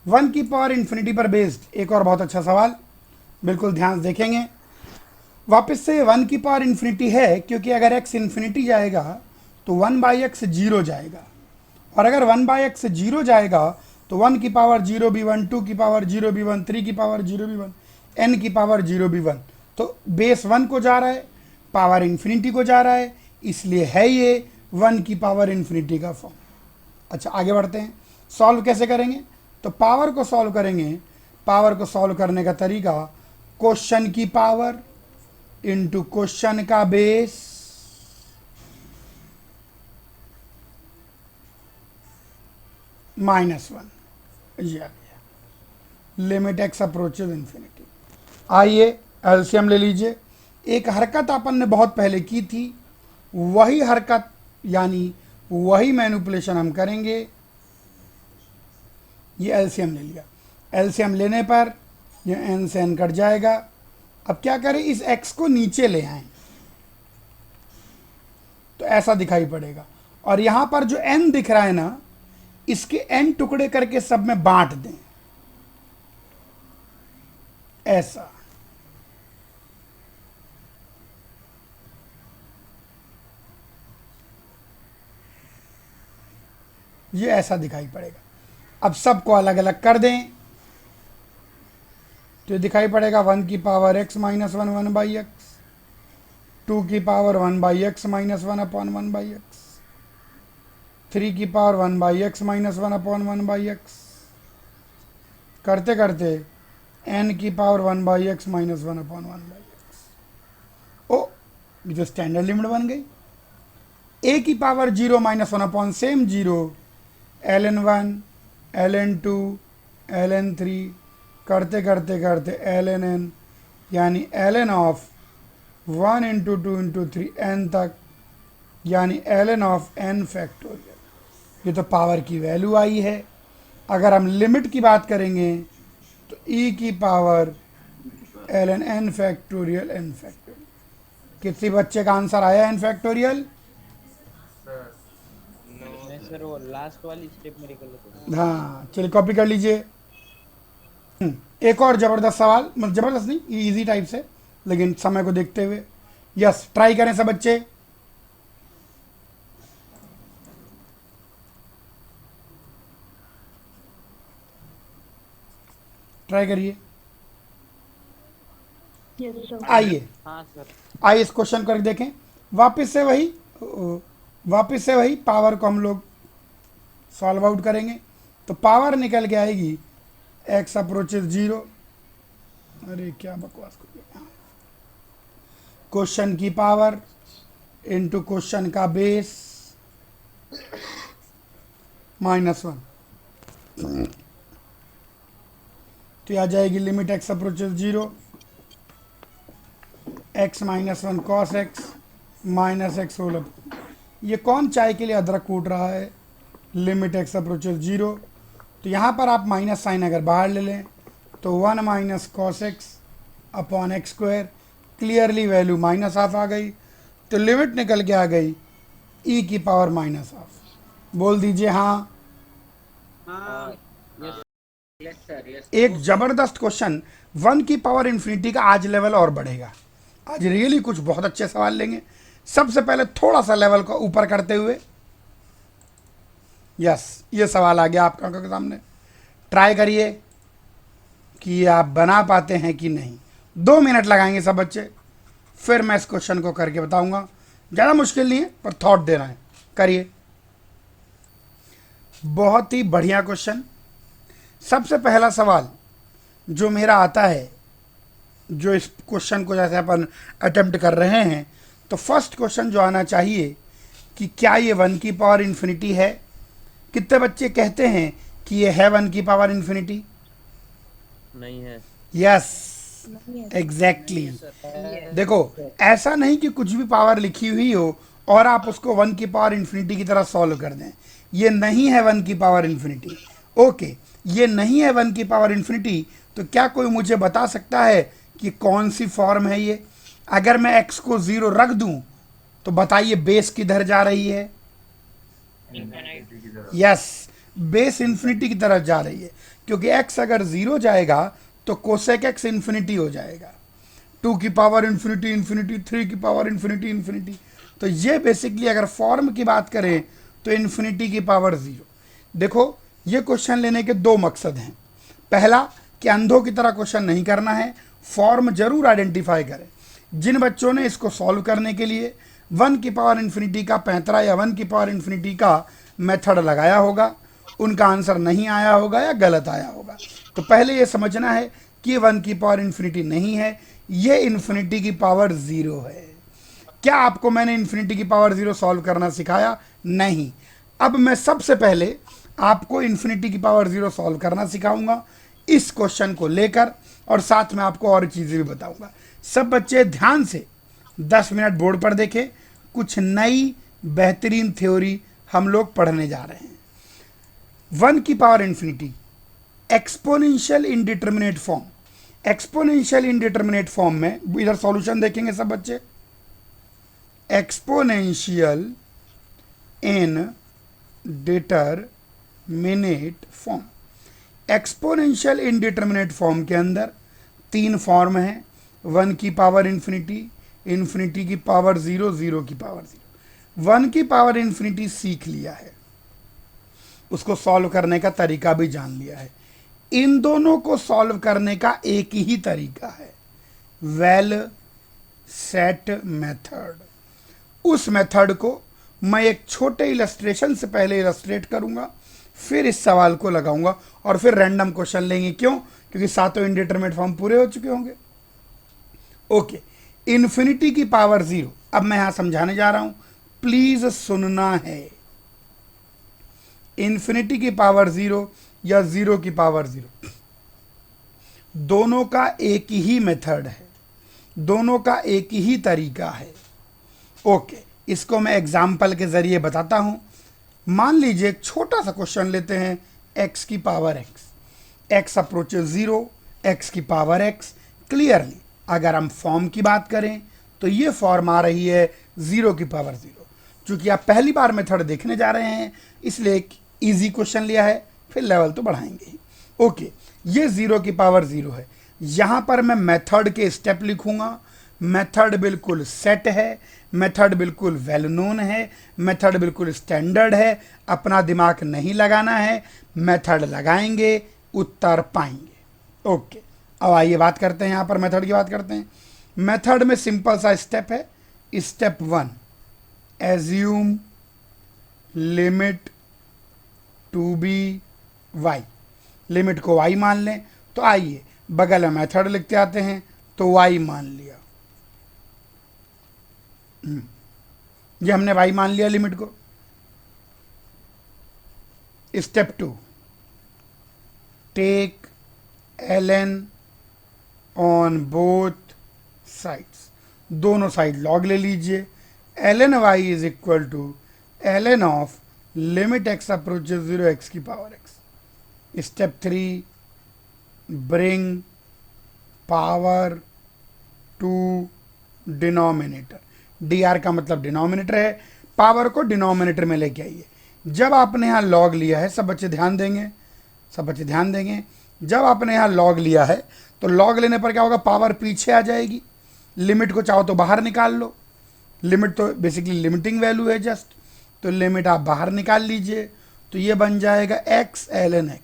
One की power infinity पर based एक और बहुत अच्छा सवाल, बिल्कुल ध्यान से देखेंगे। वापस से वन की पावर इन्फिनिटी है क्योंकि अगर एक्स इन्फिनिटी जाएगा तो वन बाई एक्स जीरो जाएगा, और अगर वन बाई एक्स जीरो जाएगा तो वन की पावर जीरो भी वन, टू की पावर जीरो भी वन, थ्री की पावर जीरो भी वन, एन की पावर जीरो भी वन। तो बेस वन को जा रहा है, पावर इन्फिनिटी को जा रहा है, इसलिए है ये वन की पावर इन्फिनिटी का फॉर्म। अच्छा आगे बढ़ते हैं, सॉल्व कैसे करेंगे? तो पावर को सॉल्व करेंगे। पावर को सॉल्व करने का तरीका, क्वेश्चन की पावर इंटू क्वेश्चन का बेस माइनस वन, ये आ गया। Limit X approaches infinity. आइए एलसीएम ले लीजिए। एक हरकत अपन ने बहुत पहले की थी, वही हरकत यानी वही मैनिपुलेशन हम करेंगे। ये एलसीएम ले लिया, एलसीएम लेने पर ये एन से एन कट जाएगा। अब क्या करें, इस एक्स को नीचे ले आए तो ऐसा दिखाई पड़ेगा, और यहां पर जो एन दिख रहा है ना, इसके एन टुकड़े करके सब में बांट दें, ऐसा। ये ऐसा दिखाई पड़ेगा। अब सबको अलग अलग कर दें तो दिखाई पड़ेगा वन की power x minus one, one by x, two की power one by x minus one upon one by x, three की power one by x minus one upon one by x, करते करते एन की power one by x minus one upon one by x. ओ, ये तो standard limit बन गई। A की power zero minus one upon same zero, L N one, L N to, L N three, करते करते करते एल एन एन, यानी L N of one into two into three N तक, यानी L N of N factorial. ये तो power की value आई है। अगर हम लिमिट की बात करेंगे तो ई की power L N N factorial, N factorial. किसी बच्चे का आंसर आया एन फैक्टोरियल? नहीं सर, वो लास्ट वाली स्टेप मेरी गलत हो गई। हाँ चलिए कॉपी कर लीजिए। एक और ज़बरदस्त सवाल, मतलब ज़बरदस्त नहीं, ये इजी टाइप से, लेकिन समय को देखते हुए। यस, ट्राई करें सब बच्चे। ट्राई करिए। आइए हाँ सर। आइए इस क्वेश्चन को देखें। वापस से वही पावर को हम लोग सॉल्व आउट करेंगे। तो पावर निकल के आएगी एक्स अप्रोचेज जीरो। अरे क्या बकवास कर दिया। क्वेश्चन की पावर इंटू क्वेश्चन का बेस माइनस वन, तो आ जाएगी limit X approaches zero, X minus one cos X minus X whole. ये कौन चाय के लिए अदरक कूट रहा है? Limit X approaches zero. तो यहाँ पर आप माइनस साइन अगर बाहर ले लें तो one minus cos x upon x square, clearly value minus half आ गई, तो लिमिट निकल के आ गई ई की पावर माइनस हाफ। बोल दीजिए हाँ। एक ज़बरदस्त क्वेश्चन, वन की पावर इन्फिनिटी का आज लेवल और बढ़ेगा। आज रियली कुछ बहुत अच्छे सवाल लेंगे। सबसे पहले थोड़ा सा लेवल को ऊपर करते हुए, यस ये सवाल आ गया आपका आंखों के सामने। ट्राई करिए कि आप बना पाते हैं कि नहीं। 2 मिनट लगाएंगे सब बच्चे, फिर मैं इस क्वेश्चन को करके बताऊंगा। ज़्यादा मुश्किल नहीं है, पर थॉट देना है। करिए। बहुत ही बढ़िया क्वेश्चन। सबसे पहला सवाल जो मेरा आता है, जो इस क्वेश्चन को जैसे अपन अटेम्प्ट कर रहे हैं, तो फर्स्ट क्वेश्चन जो आना चाहिए कि क्या ये वन की पावर इन्फिनिटी है? कितने बच्चे कहते हैं कि ये है वन की पावर इन्फिनिटी? नहीं है। Yes exactly. देखो, ऐसा नहीं कि कुछ भी पावर लिखी हुई हो और आप उसको वन की पावर इन्फिनिटी की तरह सॉल्व कर दें। ये नहीं है वन की पावर इन्फिनिटी। ओके, ये नहीं है वन की पावर इन्फिनिटी, तो क्या कोई मुझे बता सकता है कि कौन सी फॉर्म है ये? अगर मैं एक्स को ज़ीरो रख दूं तो बताइए बेस किधर जा रही है? यस, बेस इन्फिनिटी की तरफ जा रही है, क्योंकि x अगर 0 जाएगा तो कोसेक x इन्फिनिटी हो जाएगा, 2 की पावर इन्फिनिटी इन्फिनिटी, 3 की पावर इन्फिनिटी इन्फिनिटी। तो ये बेसिकली अगर फॉर्म की बात करें तो इन्फिनिटी की पावर 0। देखो ये क्वेश्चन लेने के दो मकसद हैं। पहला कि अंधों की तरह क्वेश्चन नहीं करना है, फॉर्म जरूर आइडेंटिफाई करें। जिन बच्चों ने इसको सॉल्व करने के लिए 1 की पावर इन्फिनिटी का पैंतरा या 1 की पावर इन्फिनिटी का मेथड लगाया होगा, उनका आंसर नहीं आया होगा या गलत आया होगा। तो पहले ये समझना है कि 1 की पावर इन्फिनिटी नहीं है, ये इन्फिनिटी की पावर 0 है। क्या आपको मैंने इन्फिनिटी की पावर 0 सॉल्व करना सिखाया? नहीं। अब मैं सबसे पहले आपको इन्फिनिटी की पावर 0 सॉल्व करना सिखाऊंगा इस क्वेश्चन को लेकर, और साथ में आपको और चीज़ें भी बताऊंगा। सब बच्चे ध्यान से 10 मिनट बोर्ड पर देखें, कुछ नई बेहतरीन थ्योरी हम लोग पढ़ने जा रहे हैं। 1 की power infinity exponential indeterminate form, exponential indeterminate form में इधर सॉल्यूशन देखेंगे सब बच्चे। Exponential indeterminate form, exponential indeterminate form के अंदर 3 फॉर्म हैं, 1 की पावर इन्फिनिटी, इन्फिनिटी की पावर 0, 0 की पावर 0। 1 की पावर इन्फिनिटी सीख लिया है, उसको सॉल्व करने का तरीका भी जान लिया है। इन दोनों को सॉल्व करने का एक ही तरीका है, वेल सेट मेथड। उस मेथड को मैं एक छोटे इलस्ट्रेशन से पहले इलस्ट्रेट करूंगा, फिर इस सवाल को लगाऊंगा और फिर रैंडम क्वेश्चन लेंगे। क्यों? क्योंकि सातों इनडिटरमिनेट फॉर्म पूरे हो चुके होंगे। ओके, इन्फिनिटी की पावर 0 अब मैं यहां समझाने जा रहा हूं, प्लीज सुनना है। इन्फिनिटी की पावर 0 या 0 की पावर 0, दोनों का एक ही मेथड है, दोनों का एक ही तरीका है। ओके, इसको मैं एग्जाम्पल के जरिए बताता हूं। मान लीजिए एक छोटा सा क्वेश्चन लेते हैं, x की पावर x अप्रोचेस 0, x की पावर x। क्लियरली अगर हम फॉर्म की बात करें तो ये फॉर्म आ रही है 0 की पावर 0। चूंकि आप पहली बार मेथड देखने जा रहे हैं इसलिए एक इजी क्वेश्चन लिया है, फिर लेवल तो बढ़ाएंगे ही। ओके, ये 0 की पावर 0 है। यहां पर मैं मेथड के स्टेप लिखूंगा। मेथड बिल्कुल सेट है, मेथड बिल्कुल वेल नोन है, मेथड बिल्कुल स्टैंडर्ड है, अपना दिमाग नहीं लगाना है, मेथड लगाएंगे उत्तर पाएंगे। ओके, अब आइए बात करते हैं, यहां पर मेथड की बात करते हैं। मेथड में सिंपल सा स्टेप है। Step 1, assume limit to be y, limit को y मान लें। तो आइए बगल में मेथड लिखते आते हैं, तो y मान लिया, ये हमने y मान लिया लिमिट को। Step 2, take ln on both sides, दोनों साइड लॉग ले लीजिए। ln y is equal to ln of limit x approaches 0 x की power x। Step 3, bring power to denominator, dr का मतलब डिनोमिनेटर है, पावर को डिनोमिनेटर में लेके आइए। जब आपने यहाँ लॉग लिया है, सब बच्चे ध्यान देंगे, सब बच्चे ध्यान देंगे, जब आपने यहाँ लॉग लिया है तो लॉग लेने पर क्या होगा, पावर पीछे आ जाएगी। लिमिट को चाहो तो बाहर निकाल लो, लिमिट तो बेसिकली लिमिटिंग वैल्यू है जस्ट, तो लिमिट आप बाहर निकाल लीजिए, तो ये बन जाएगा x ln x।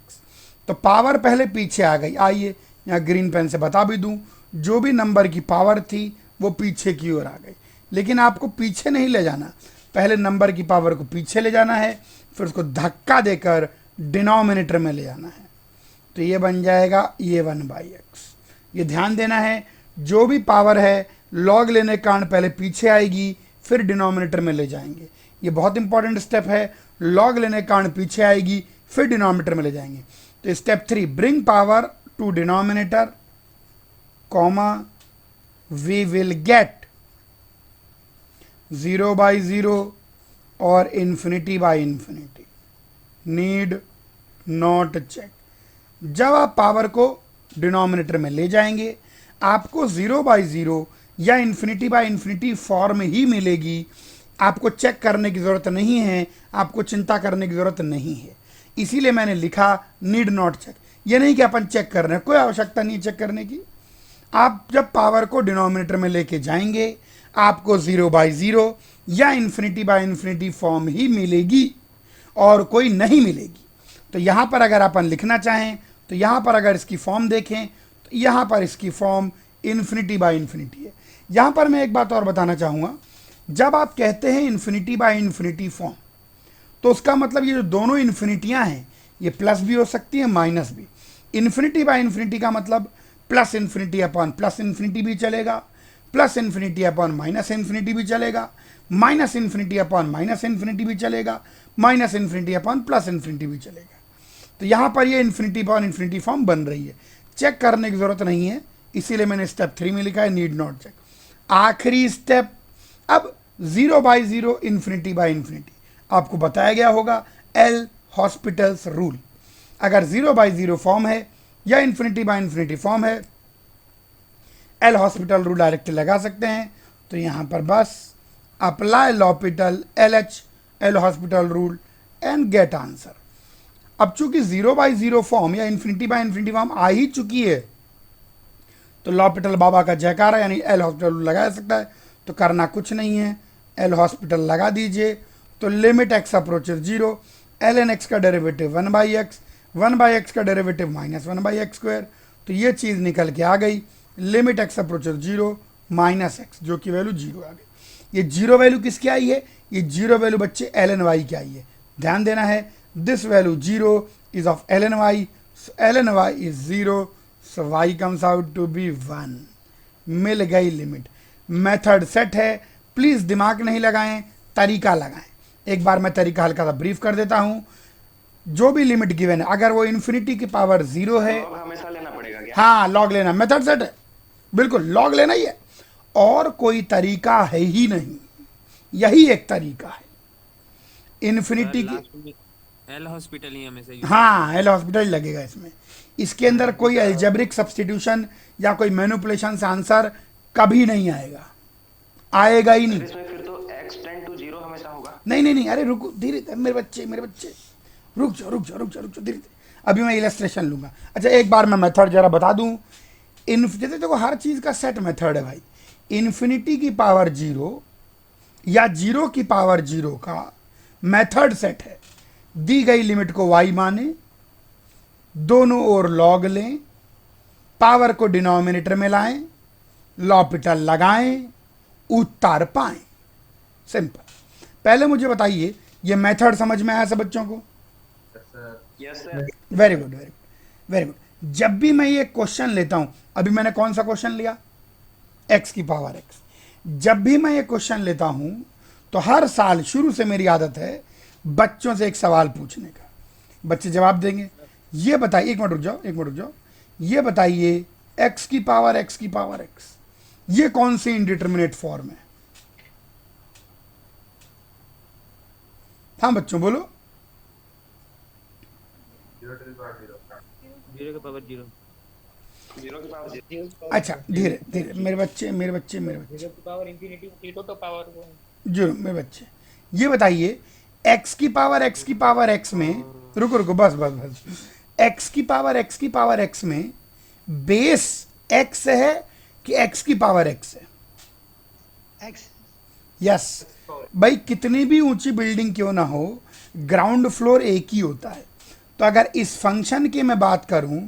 तो पावर पहले पीछे आ गई। आइए यहाँ ग्रीन पेन से बता भी दूं, जो भी नंबर की पावर थी वो पीछे की ओर आ गई, लेकिन आपको पीछे नहीं ले जाना, पहले नंबर की पावर को पीछे ले जाना है, फिर उसको धक्का देकर डिनोमिनेटर में ले जाना है। तो ये बन जाएगा ये 1/x। ये ध्यान देना है, जो भी पावर है लॉग लेने के कारण पहले पीछे आएगी, फिर डिनोमिनेटर में ले जाएंगे। ये बहुत इंपॉर्टेंट स्टेप है, लॉग लेने के कारण पीछे आएगी, फिर डिनोमिनेटर में ले जाएंगे। तो step 3, bring power to denominator, comma we will get 0/0 और ∞/∞। Need not check. जब आप पावर को डिनोमिनेटर में ले जाएंगे आपको 0/0 या ∞/∞ फॉर्म ही मिलेगी, आपको चेक करने की ज़रूरत नहीं है, आपको चिंता करने की ज़रूरत नहीं है। इसीलिए मैंने लिखा नीड नॉट चेक। ये नहीं कि अपन चेक कर रहे हैं, कोई आवश्यकता नहीं चेक करने की। आप जब पावर को डिनोमिनेटर में लेके जाएंगे आपको 0/0 या इन्फिनिटी फॉर्म ही मिलेगी और कोई नहीं मिलेगी। तो यहाँ पर अगर अपन लिखना चाहें तो यहाँ पर अगर इसकी फॉर्म देखें तो यहाँ पर इसकी फॉर्म इन्फिनिटी है। यहाँ पर मैं एक बात और बताना चाहूँगा, जब आप कहते हैं इन्फिनिटी फॉर्म तो उसका मतलब ये जो दोनों इन्फिनिटियाँ हैं ये प्लस भी हो सकती है माइनस भी। इन्फिनिटी का मतलब plus infinity upon plus infinity भी चलेगा, plus infinity upon minus infinity भी चलेगा, minus infinity upon minus infinity भी चलेगा, minus infinity upon plus infinity भी चलेगा। तो यहाँ पर ये इन्फिनिटी अपॉन इन्फिनिटी फॉर्म बन रही है, चेक करने की ज़रूरत नहीं है, इसीलिए मैंने स्टेप 3 में लिखा है नीड नॉट चेक। आखिरी स्टेप, अब 0/0 इन्फिनिटी आपको बताया गया होगा एल हॉस्पिटल्स रूल। अगर 0/0 फॉर्म है या इन्फिनिटी फॉर्म है, एल हॉस्पिटल रूल डायरेक्ट लगा सकते हैं। तो यहाँ पर बस apply L'Hôpital LH L hospital rule and get answer. अब चूंकि 0/0 फॉर्म या इन्फिनिटी फॉर्म आ ही चुकी है तो लॉपिटल बाबा का जयकारा यानी एल हॉस्पिटल रूल लगाया सकता है। तो करना कुछ नहीं है, एल हॉस्पिटल लगा दीजिए। तो limit x approaches 0, ln x का डेरिवेटिव 1/x, 1/x का डेरिवेटिव -1/x²। तो ये चीज़ निकल के आ गई, लिमिट x अप्रोचेस 0 -x, जो कि वैल्यू 0 आ गई। ये 0 वैल्यू किसकी आई है? ये 0 वैल्यू बच्चे ln y की आई है। ध्यान देना है, this value 0 is of ln y, ln y is 0, so y comes out to be 1। मिल गई लिमिट। मेथड सेट है, प्लीज दिमाग नहीं लगाएं, तरीका लगाएं। एक बार मैं तरीका हल्का सा ब्रीफ कर देता हूं। जो भी लिमिट गिवन है, अगर वो इन्फिनिटी की पावर 0 है, हमेशा लेना पड़ेगा क्या? हाँ लॉग लेना, मेथड सेट है, बिल्कुल लॉग लेना ही है, और कोई तरीका है ही नहीं, यही एक तरीका है इन्फिनिटी की। एल हॉस्पिटल ही हमेशा हाँ एल हॉस्पिटल लगेगा इसमें। इसके अंदर कोई एल्जेब्रिक सब्स्टिट्यूशन या कोई मैनिपुलेशन से आंसर कभी नहीं आएगा, आएगा ही नहीं। इसमें फिर तो x टेंड टू 0 हमेशा होगा। नहीं, अरे रुको, धीरे मेरे बच्चे रुक जाओ धीरे। अभी मैं इलस्ट्रेशन लूंगा। अच्छा एक बार मैं मेथड जरा बता दूं। जैसे देखो हर चीज का सेट मेथड है भाई। इन्फिनिटी की पावर 0 या 0 की पावर 0 का मेथड सेट है। दी गई लिमिट को y माने, दोनों ओर लॉग लें, पावर को डिनोमिनेटर में लाएं, लॉपिटल लगाएं, उत्तर पाएं। सिंपल। पहले मुझे बताइए ये मेथड समझ में आया सब बच्चों को? Yes sir. Very good. जब भी मैं ये क्वेश्चन लेता हूं, अभी मैंने कौन सा क्वेश्चन लिया? x की पावर x। जब भी मैं ये क्वेश्चन लेता हूं तो हर साल शुरू से मेरी आदत है बच्चों से एक सवाल पूछने का। बच्चे जवाब देंगे। ये बताइए, एक मिनट रुक जाओ, ये बताइए x की पावर x ये कौन सी इंडिटरमिनेट फॉर्म है? हाँ बच्चों बोलो। 0 की पावर 0। 0 की पावर 0। अच्छा धीरे मेरे बच्चे 0 की पावर इंफिनिटी, टीटो तो पावर जो मेरे बच्चे, ये बताइए x की पावर x में, रुको बस x की पावर x में बेस x है कि x की पावर x है? x। यस भाई, कितनी भी ऊंची बिल्डिंग क्यों ना हो, ग्राउंड फ्लोर एक ही होता है। तो अगर इस फंक्शन की मैं बात करूं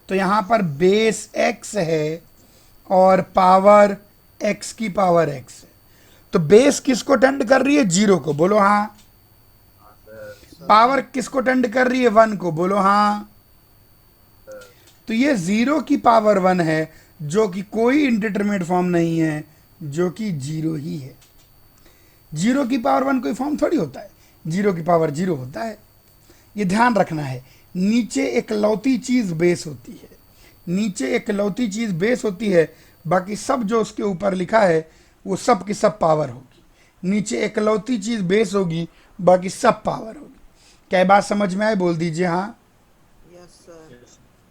तो यहां पर बेस x है और पावर x की पावर x है। तो बेस किसको टेंड कर रही है? 0 को, बोलो हाँ। पावर किसको टेंड कर रही है? 1 को, बोलो हाँ। तो ये 0 की पावर 1 है, जो कि कोई इंडिटरमिनेट फॉर्म नहीं है, जो कि 0 ही है। 0 की पावर 1 कोई फॉर्म थोड़ी होता है, 0 की पावर 0 होता है। ये ध्यान रखना है। नीचे एकलौती चीज बेस होती है, नीचे एकलौती चीज बेस होती है, बाकी सब जो उसके ऊपर लिखा है वो सब की सब पावर होगी। नीचे एकलौती चीज बेस होगी, बाकी सब पावर होगी। क्या बात समझ में आए? बोल दीजिए हाँ।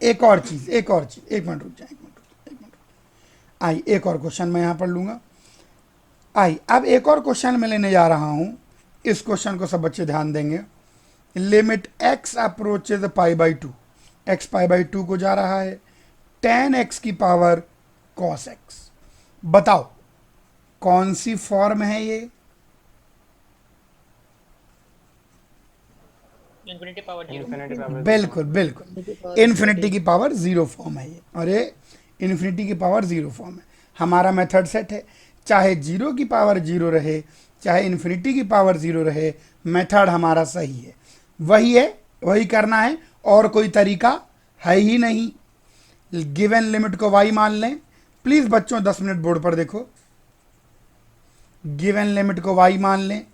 एक और चीज, एक मिनट रुक जाए, आई एक और क्वेश्चन मैं यहां पर लूंगा। आई अब एक और क्वेश्चन मैं लेने जा रहा हूं। इस क्वेश्चन को सब बच्चे ध्यान देंगे। Limit x approaches pi by 2, x pi by 2 को जा रहा है, tan x की पावर cos x। बताओ कौन सी फॉर्म है ये? Infinity power zero. बिल्कुल बिल्कुल, इन्फिनिटी की पावर जीरो फॉर्म है ये, और ये इन्फिनिटी की पावर जीरो फॉर्म है। हमारा मेथड सेट है, चाहे जीरो की पावर जीरो रहे, चाहे इन्फिनिटी की पावर जीरो रहे, मेथड हमारा सही है, वही है, वही करना है, और कोई तरीका है ही नहीं। गिवन लिमिट को y मान लें। प्लीज बच्चों 10 मिनट बोर्ड पर देखो। गिवन लिमिट को y मान लें,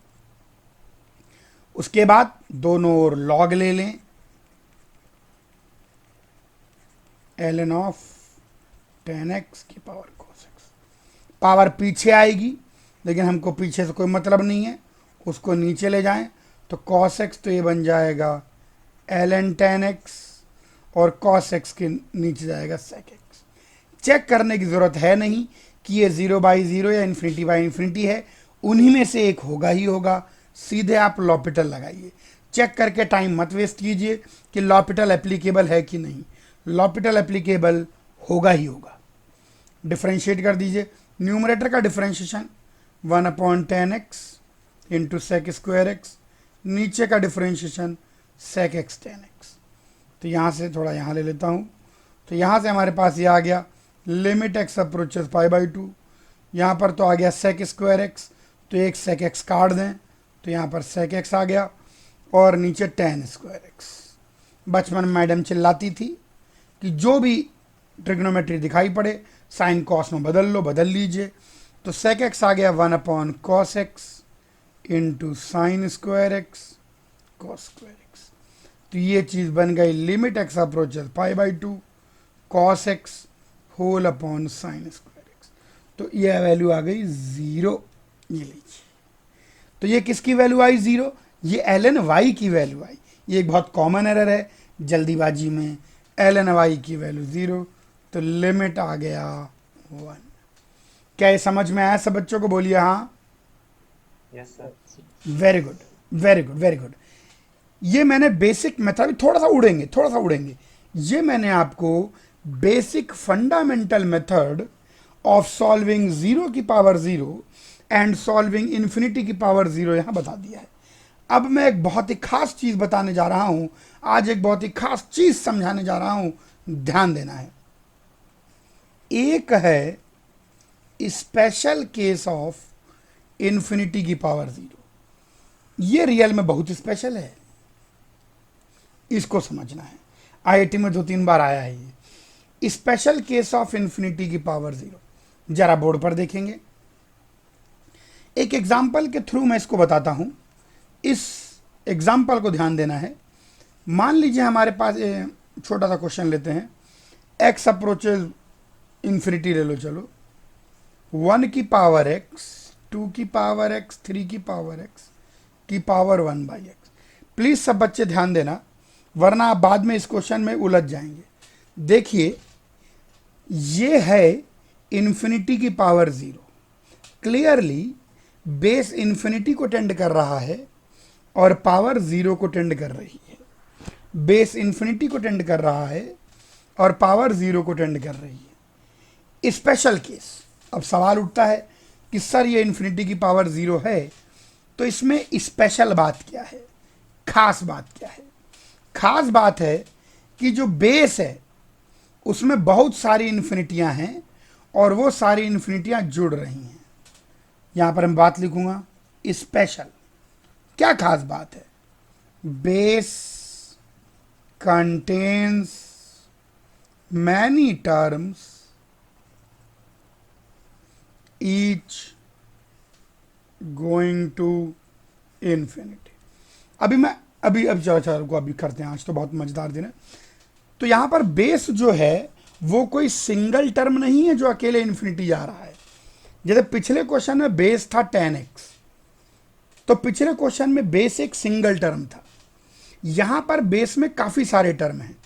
उसके बाद दोनों ओर लॉग ले लें, ln ऑफ tan x की पावर cos x। पावर पीछे आएगी, लेकिन हमको पीछे से कोई मतलब नहीं है, उसको नीचे ले जाएं तो cos x, तो ये बन जाएगा ln tan x, और cos x के नीचे जाएगा sec x। चेक करने की ज़रूरत है नहीं कि ये 0/0 या इन्फिनिटी बाई इन्फिनिटी है, उन्हीं में से एक होगा ही होगा। सीधे आप लॉपिटल लगाइए, चेक करके टाइम मत वेस्ट कीजिए कि लॉपिटल एप्लीकेबल है कि नहीं। लॉपिटल एप्लीकेबल होगा ही होगा। डिफरेंशिएट कर दीजिए, न्यूमरेटर का differentiation 1/tan x into sec square X, नीचे का differentiation sec X tan x। तो यहाँ से थोड़ा यहाँ ले लेता हूँ, तो यहाँ से हमारे पास ये आ गया limit x approaches pi by 2, यहाँ पर तो आ गया सेक स्क्वायर एक्स, तो एक सेक एक्स काट दें तो यहाँ पर सेक एक्स आ गया, और नीचे tan स्क्वायर एक्स। बचपन में मैडम चिल्लाती थी कि जो भी ट्रिग्नोमेट्री दिखाई पड़े साइन कॉस में बदल लो, बदल लीजिए। तो सेक एक्स आ गया 1/cos x into sine square X cos square X. तो ये चीज़ बन गई limit x approaches pi by 2 cos x whole upon sine square X. तो ये वैल्यू आ गई 0। ये लीजिए, तो ये किसकी वैल्यू आई 0? ये ln y की वैल्यू आई। ये एक बहुत कॉमन एरर है जल्दीबाजी में, ln y की वैल्यू 0, तो लिमिट आ गया 1। क्या ये समझ में आया सब बच्चों को? बोलिए हाँ। Yes sir. Very good, very good, very good. ये मैंने बेसिक मेथड, थोड़ा सा उड़ेंगे, ये मैंने आपको basic fundamental method of solving 0 की पावर 0 एंड सॉल्विंग इन्फिनिटी की पावर 0 यहां बता दिया है। अब मैं एक बहुत ही खास चीज बताने जा रहा हूं, आज एक बहुत ही खास चीज समझाने जा रहा हूं, ध्यान देना है। एक है स्पेशल केस ऑफ इन्फिनिटी की पावर 0, ये रियल में बहुत स्पेशल है, इसको समझना है। आईआईटी में 2-3 बार आया है ये स्पेशल केस ऑफ इन्फिनिटी की पावर 0। जरा बोर्ड पर देखेंगे, एक एग्जाम्पल के थ्रू मैं इसको बताता हूं। इस एग्जाम्पल को ध्यान देना है। मान लीजिए हमारे पास छोटा सा क्वेश्चन लेते हैं, x अप्रोचेज इन्फिनिटी ले लो, चलो 1 की पावर x, 2 की पावर x, 3 की पावर x की पावर 1/x। प्लीज सब बच्चे ध्यान देना, वरना आप बाद में इस क्वेश्चन में उलझ जाएंगे। देखिए, ये है इन्फिनिटी की पावर 0, क्लियरली बेस इन्फिनिटी को टेंड कर रहा है और पावर 0 को टेंड कर रही है। बेस इन्फिनिटी को टेंड कर रहा है और पावर 0 को टेंड कर रही है। Special case. अब सवाल उठता है कि सर ये इन्फिनिटी की पावर 0 है, तो इसमें स्पेशल बात क्या है, खास बात क्या है? खास बात है कि जो बेस है उसमें बहुत सारी इन्फिनिटियां हैं और वो सारी इन्फिनिटियां जुड़ रही हैं। यहां पर मैं बात लिखूंगा स्पेशल। क्या खास बात है? Base contains many terms each going to infinity. अभी चलो को अभी करते हैं, आज तो बहुत मजेदार दिन है। तो यहां पर बेस जो है वो कोई सिंगल टर्म नहीं है जो अकेले इन्फिनिटी जा रहा है। जैसे पिछले क्वेश्चन में बेस था tan x, तो पिछले क्वेश्चन में बेस एक सिंगल टर्म था। यहां पर बेस में काफी सारे टर्म हैं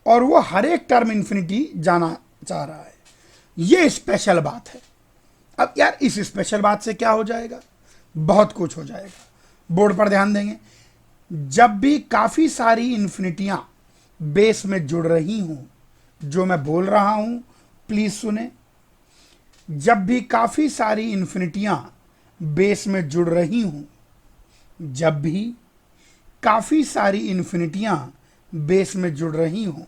और वो हर एक टर्म इन्फिनिटी जाना चाह रहा है। ये स्पेशल बात है। अब यार इस स्पेशल बात से क्या हो जाएगा? बहुत कुछ हो जाएगा। बोर्ड पर ध्यान देंगे। जब भी काफी सारी इन्फिनिटियां बेस में जुड़ रही हूं, जो मैं बोल रहा हूं प्लीज सुने, जब भी काफी सारी इन्फिनिटियां बेस में जुड़ रही हूं, जब भी काफी सारी इन्फिनिटियां बेस में जुड़ रही हूं,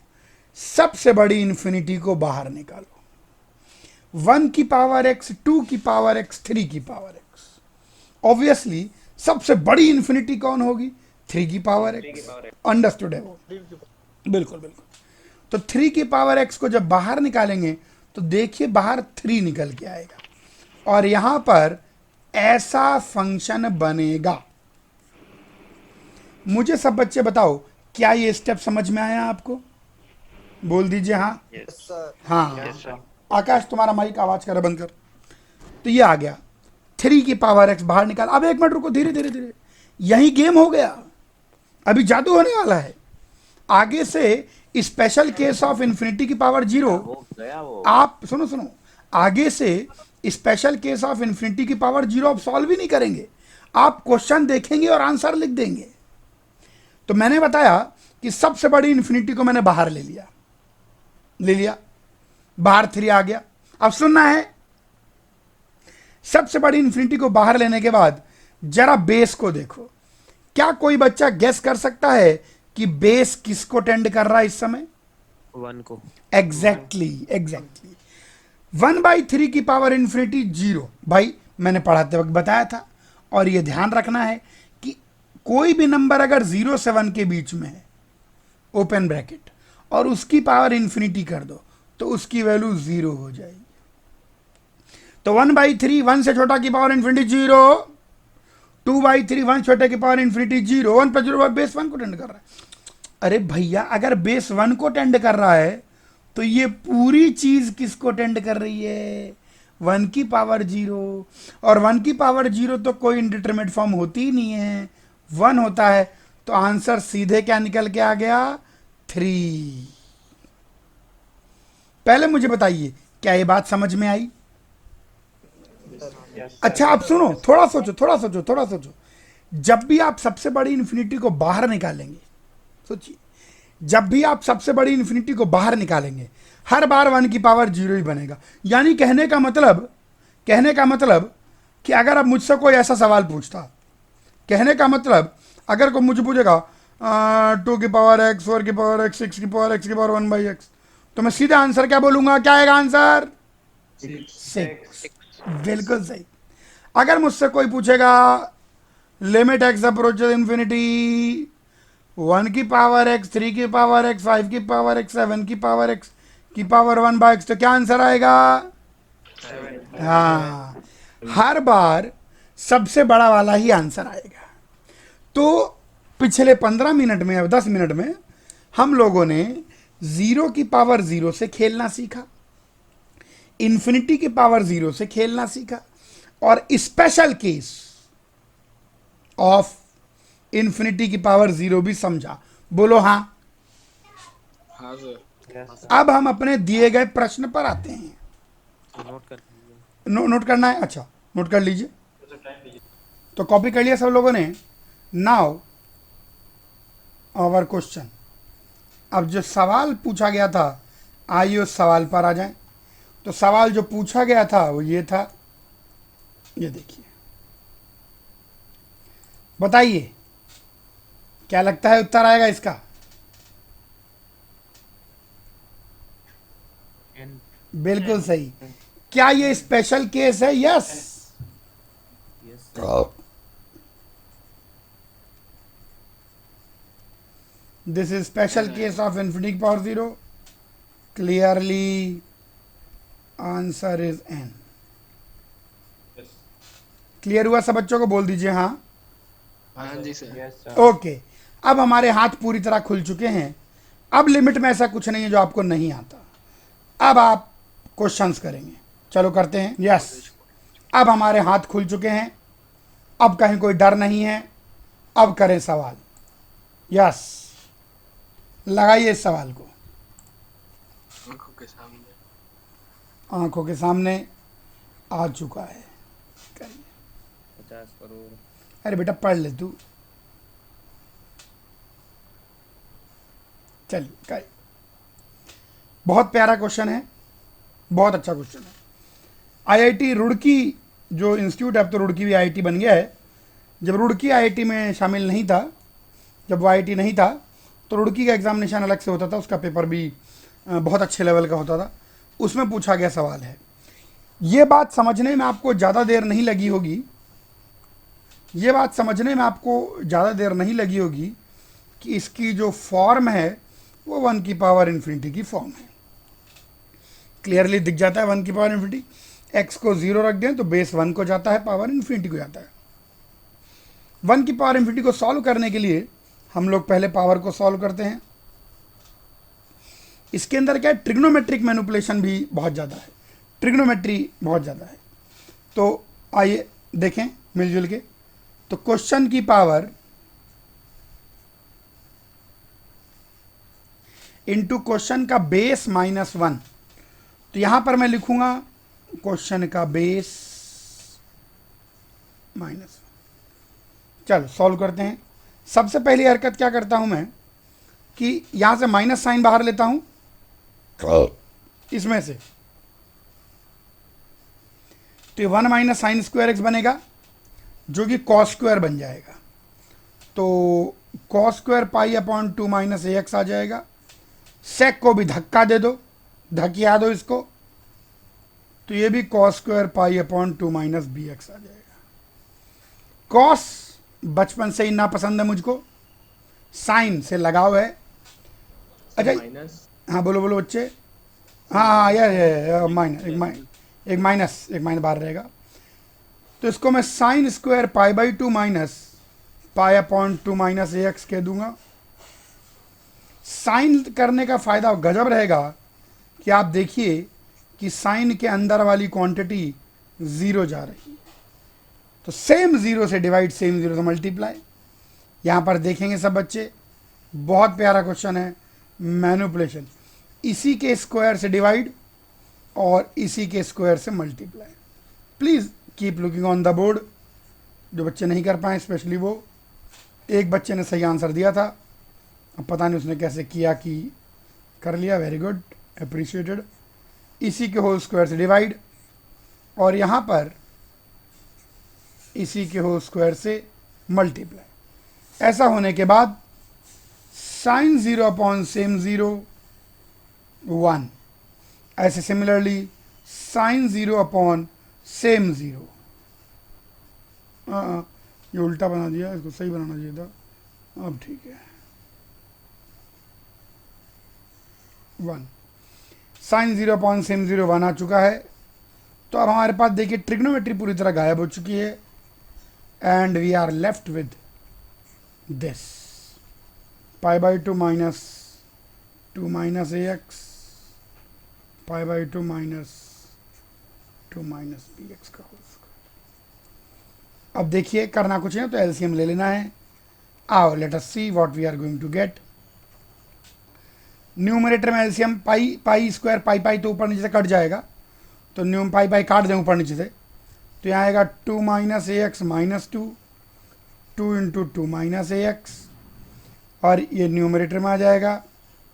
सबसे बड़ी इन्फिनिटी को बाहर निकालो। 1 की पावर x, 2 की पावर x, 3 की पावर x। ऑब्वियसली सबसे बड़ी इन्फिनिटी कौन होगी? 3 की पावर x। अंडरस्टूड है वो? बिल्कुल बिल्कुल। तो 3 की पावर x को जब बाहर निकालेंगे तो देखिए बाहर 3 निकल के आएगा और यहां पर ऐसा फंक्शन बनेगा। मुझे सब बच्चे बताओ, क्या ये स्टेप समझ में आया आपको? बोल दीजिए हाँ। Yes. हाँ Yes, sir. आकाश तुम्हारा माइक आवाज कर बंद कर। तो ये आ गया 3 की पावर x बाहर निकाल। अब 1 मिनट रुको, धीरे धीरे धीरे, यही गेम हो गया, अभी जादू होने वाला है। आगे से स्पेशल केस ऑफ इन्फिनिटी की पावर 0, आप सुनो सुनो, आगे से स्पेशल केस ऑफ इन्फिनिटी की पावर 0 आप सॉल्व ही नहीं करेंगे, आप क्वेश्चन देखेंगे और आंसर लिख देंगे। तो मैंने बताया कि सबसे बड़ी इन्फिनिटी को मैंने बाहर ले लिया, बाहर 3 आ गया। अब सुनना है, सबसे बड़ी इन्फिनिटी को बाहर लेने के बाद जरा बेस को देखो। क्या कोई बच्चा गेस कर सकता है कि बेस किसको टेंड कर रहा है इस समय? 1 को। एग्जैक्टली 1/3 की पावर इन्फिनिटी 0। भाई मैंने पढ़ाते वक्त बताया था, और यह ध्यान रखना है कि कोई भी नंबर अगर 0 से 1 के बीच में है, ओपन ब्रैकेट, और उसकी पावर इन्फिनिटी कर दो तो उसकी वैल्यू 0 हो जाएगी। तो 1/3 1 से छोटा की पावर इन्फिनिटी 0, 2/3 1 छोटे की पावर इन्फिनिटी 0, 1 पर 0 बेस 1 को टेंड कर रहा है। अरे भैया अगर बेस 1 को टेंड कर रहा है तो ये पूरी चीज किसको टेंड कर रही है? 1 की पावर 0, और 1 की पावर 0 तो कोई इंडिटरमिनेट फॉर्म होती ही नहीं है, 1 होता है। तो आंसर सीधे क्या निकल के आ गया? 3। पहले मुझे बताइए, क्या ये बात समझ में आई? Yes. अच्छा आप सुनो, थोड़ा सोचो। जब भी आप सबसे बड़ी इन्फिनिटी को बाहर निकालेंगे, सोचिए, जब भी आप सबसे बड़ी इन्फिनिटी को बाहर निकालेंगे हर बार 1 की पावर 0 ही बनेगा। यानी कहने का मतलब कि अगर अब मुझसे कोई ऐसा सवाल पूछता, कहने का मतलब अगर कोई मुझे पूछेगा 2 की पावर x, 4 की पावर x, 6 की पावर x की पावर 1/x, तो मैं सीधा आंसर क्या बोलूंगा? क्या आएगा आंसर? 6। बिल्कुल सही। अगर मुझसे कोई पूछेगा लिमिट x अप्रोचेस इन्फिनिटी 1 की पावर x, 3 की पावर x, 5 की पावर x, 7 की पावर x की पावर 1/x, तो क्या आंसर आएगा? 7. हाँ, हर बार सबसे बड़ा वाला ही आंसर आएगा। तो पिछले 15 मिनट में या 10 मिनट में हम लोगों ने 0 की पावर 0 से खेलना सीखा, इन्फिनिटी की पावर 0 से खेलना सीखा, और स्पेशल केस ऑफ इन्फिनिटी की पावर 0 भी समझा। बोलो हाँ। हाँ सर। Yes, sir. अब हम अपने दिए गए प्रश्न पर आते हैं। नोट कर लीजिए। नोट करना है? अच्छा नोट कर लीजिए। तो कॉपी कर लिया सब लोगों ने? Now our question. अब जो सवाल पूछा गया था, आइए उस सवाल पर आ जाएं। तो सवाल जो पूछा गया था वो ये था, ये देखिए, बताइए क्या लगता है उत्तर आएगा इसका? बिल्कुल सही। क्या ये स्पेशल केस है? Yes. This is special case of infinity power 0। Clearly answer is an. Clear हुआ सब बच्चों को? बोल दीजिए हाँ। हाँ जी सर। Yes, sir. ओके, अब हमारे हाथ पूरी तरह खुल चुके हैं। अब लिमिट में ऐसा कुछ नहीं है जो आपको नहीं आता। अब आप क्वेश्चंस करेंगे। चलो करते हैं। यस, अब हमारे हाथ खुल चुके हैं, अब कहीं कोई डर नहीं है। अब करें सवाल। यस, लगाइए इस सवाल को। आंखों के सामने। आंखों के सामने आ चुका है। करिए। 50 करोड़। अरे बेटा पढ़ ले तू। चलिए, बहुत प्यारा क्वेश्चन है, बहुत अच्छा क्वेश्चन है। आईआईटी रुड़की जो इंस्टीट्यूट है, अब तो रुड़की भी आईआईटी बन गया है। जब रुड़की आईआईटी में शामिल नहीं था, जब वो आईआईटी नहीं था, तो रुड़की का एग्जामिनेशन अलग से होता था, उसका पेपर भी बहुत अच्छे लेवल का होता था। उसमें पूछा गया सवाल है, ये बात समझने में आपको ज़्यादा देर नहीं लगी होगी, ये बात समझने में आपको ज़्यादा देर नहीं लगी होगी कि इसकी जो फॉर्म है वो 1 की पावर इन्फिनिटी की फॉर्म है। क्लियरली दिख जाता है 1 की पावर इन्फिनिटी। एक्स को 0 रख दें तो बेस 1 को जाता है, पावर इन्फिनिटी को जाता है। 1 की पावर इन्फिनिटी को सॉल्व करने के लिए हम लोग पहले पावर को सॉल्व करते हैं। इसके अंदर क्या है, ट्रिग्नोमेट्रिक मैनिपुलेशन भी बहुत ज़्यादा है, ट्रिग्नोमेट्री बहुत ज़्यादा है। तो आइए देखें मिलजुल के। तो क्वेश्चन की पावर इंटू क्वेश्चन का बेस -1, तो यहां पर मैं लिखूंगा क्वेश्चन का बेस -1। चलो सॉल्व करते हैं। सबसे पहली हरकत क्या करता हूं मैं कि यहां से माइनस साइन बाहर लेता हूं, इसमें से, तो 1 माइनस साइन स्क्वायर एक्स बनेगा जो कि कॉस स्क्वायर बन जाएगा। तो cos square pi upon 2 minus ए एक्स आ जाएगा। सेक को भी धक्का दे दो, धकिया दो इसको, तो ये भी cos square pi upon 2 minus B x आ जाएगा। कॉस बचपन से ही नापसंद है मुझको, साइन से लगाव है। अच्छा माइनस, हाँ बोलो बोलो बच्चे। हाँ हाँ यार माइनस, एक माइनस बाहर रहेगा। तो इसको मैं sine square pi by 2 minus pi upon 2 minus A x कह दूंगा। साइन करने का फायदा गजब रहेगा कि आप देखिए कि साइन के अंदर वाली क्वांटिटी 0 जा रही है, तो सेम 0 से डिवाइड, सेम 0 से मल्टीप्लाई। यहाँ पर देखेंगे सब बच्चे, बहुत प्यारा क्वेश्चन है, मैनिपुलेशन। इसी के स्क्वायर से डिवाइड और इसी के स्क्वायर से multiply. Please keep looking on the board. जो बच्चे नहीं कर पाए, स्पेशली वो, एक बच्चे ने सही आंसर दिया था, अब पता नहीं उसने कैसे किया कि कर लिया, वेरी गुड, अप्रिशिएटेड। इसी के होल स्क्वायर से डिवाइड और यहाँ पर इसी के होल स्क्वायर से मल्टीप्लाई। ऐसा होने के बाद साइन 0 अपॉन सेम 0 1, ऐसे सिमिलरली साइन 0 अपॉन सेम 0। ये उल्टा बना दिया, इसको सही बनाना चाहिए था। अब ठीक है, 1 साइन 0 अपॉन सेम 0 1 आ चुका है। तो अब हमारे पास देखिए ट्रिग्नोमेट्री पूरी तरह गायब हो चुकी है and we are left with this pi by 2 minus 2 minus A X pi by 2 minus 2 minus B X का होल स्क्वायर। अब देखिए करना कुछ है तो एलसीएम ले लेना है। आओ let us see what we are going to get. Numerator में एलसीएम पाई स्क्वायर पाई तो ऊपर नीचे से कट जाएगा, तो न्यूम पाई काट दें ऊपर नीचे से, तो यहाँ आएगा 2 माइनस ए एक्स माइनस 2 इंटू 2 माइनस ए एक्स, और ये न्यूमरेटर में आ जाएगा।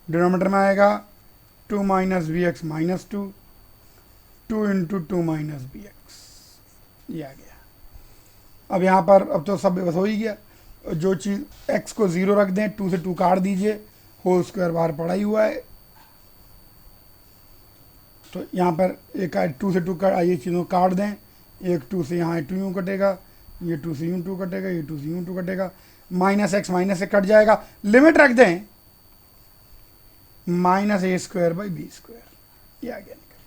डिनोमिनेटर में आएगा 2 minus B X minus 2 into 2 minus B X, ये आ गया। अब यहाँ पर अब तो सब बस हो ही गया। जो चीज़ x को 0 रख दें, 2 से 2 काट दीजिए, होल स्क्वायर बाहर पड़ा ही हुआ है। तो यहाँ पर एक 2 से 2 का ये चीज़ों काट दें, एक 2 से यहाँ 2 यूँ कटेगा, ये 2 से यूँ 2 कटेगा, ये 2 से यूँ 2 कटेगा, माइनस एक्स माइनस से कट जाएगा। लिमिट रख दें minus A square by B square, ये आ गया निकल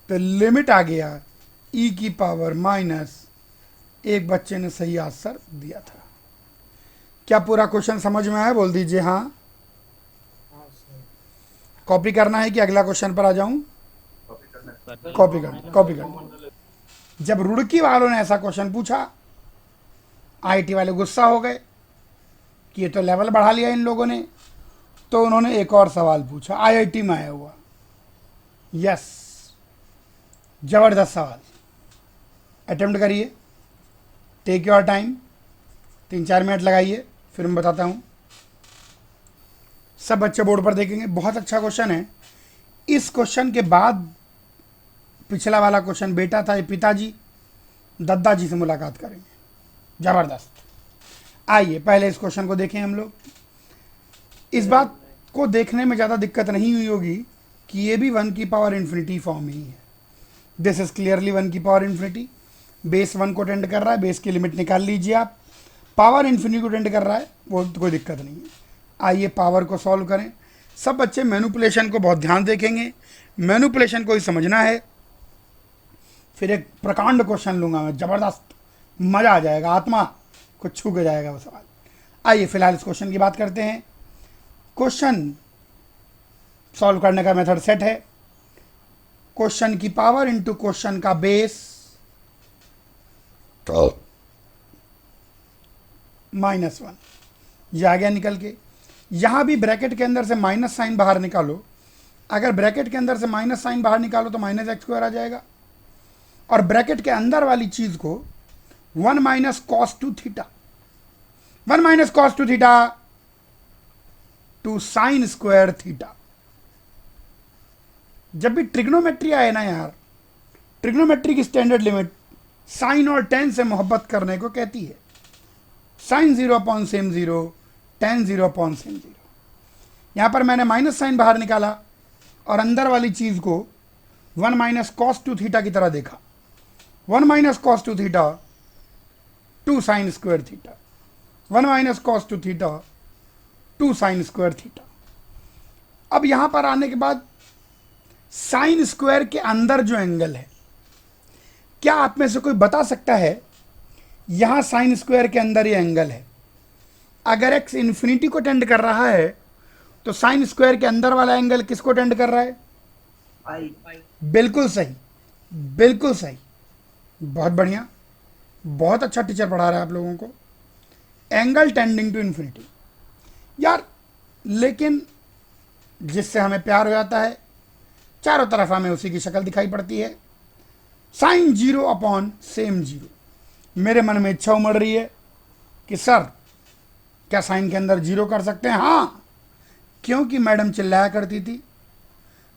के। तो लिमिट आ गया ई की पावर माइनस, एक बच्चे ने सही आंसर दिया था। क्या पूरा क्वेश्चन समझ में आया? बोल दीजिए हाँ। कॉपी करना है कि अगला क्वेश्चन पर आ जाऊं? कॉपी कर। जब रुड़की वालों ने ऐसा क्वेश्चन पूछा, आईटी वाले गुस्सा हो गए कि ये तो लेवल बढ़ा लिया इन लोगों ने, तो उन्होंने एक और सवाल पूछा, आईआईटी में आया हुआ। यस, जबरदस्त सवाल, अटेम्प्ट करिए, टेक योर टाइम, 3-4 मिनट लगाइए, फिर मैं बताता हूँ। सब बच्चे बोर्ड पर देखेंगे, बहुत अच्छा क्वेश्चन है। इस क्वेश्चन के बाद पिछला वाला क्वेश्चन बेटा था, ये पिताजी दद्दा जी से मुलाकात करेंगे। जबरदस्त। आइए पहले इस क्वेश्चन को देखें हम लोग। इस बात को देखने में ज़्यादा दिक्कत नहीं हुई होगी कि ये भी 1 की पावर इन्फिनिटी फॉर्म ही है। दिस इज क्लियरली 1 की पावर इन्फिनिटी। बेस 1 को टेंड कर रहा है, बेस की लिमिट निकाल लीजिए आप। पावर इन्फिनिटी को टेंड कर रहा है, वो तो कोई दिक्कत नहीं है। आइए पावर को सॉल्व करें। सब बच्चे मैनिपुलेशन को बहुत ध्यान देखेंगे, मैनिपुलेशन को ही समझना है। फिर एक प्रकांड क्वेश्चन लूंगा मैं, जबरदस्त, मजा आ जाएगा, आत्मा को छू के जाएगा वो सवाल। आइए फिलहाल इस क्वेश्चन की बात करते हैं। क्वेश्चन सॉल्व करने का मेथड सेट है। क्वेश्चन की पावर इंटू क्वेश्चन का बेस -1, ये आ गया निकल के। यहां भी ब्रैकेट के अंदर से माइनस साइन बाहर निकालो। अगर ब्रैकेट के अंदर से माइनस साइन बाहर निकालो तो -x² आ जाएगा। और ब्रैकेट के अंदर वाली चीज को 1 - cos 2 theta, 1 - cos 2 theta two sine square theta. जब भी ट्रिग्नोमेट्री आए ना यार, ट्रिग्नोमेट्री की स्टैंडर्ड लिमिट साइन और टेन से मोहब्बत करने को कहती है। Sine 0/same0, tan 0/same0। यहां पर मैंने माइनस साइन बाहर निकाला और अंदर वाली चीज को 1 - cos 2 थीटा की तरह देखा। 1 - cos 2 theta two sine square theta, 1 - cos 2 theta two sine square theta. अब यहां पर आने के बाद साइन स्क्वायर के अंदर जो एंगल है, क्या आप में से कोई बता सकता है यहां साइन स्क्वायर के अंदर ये एंगल है? अगर x इन्फिनिटी को टेंड कर रहा है तो साइन स्क्वायर के अंदर वाला एंगल किसको टेंड कर रहा है? बिल्कुल सही, बिल्कुल सही, बहुत बढ़िया, बहुत अच्छा टीचर पढ़ा रहा है आप लोगों को। एंगल टेंडिंग टू इन्फिनिटी यार, लेकिन जिससे हमें प्यार हो जाता है, चारों तरफ हमें उसी की शक्ल दिखाई पड़ती है। Sine 0/same0। मेरे मन में इच्छा उमड़ रही है कि सर क्या साइन के अंदर 0 कर सकते हैं? हाँ, क्योंकि मैडम चिल्लाया करती थी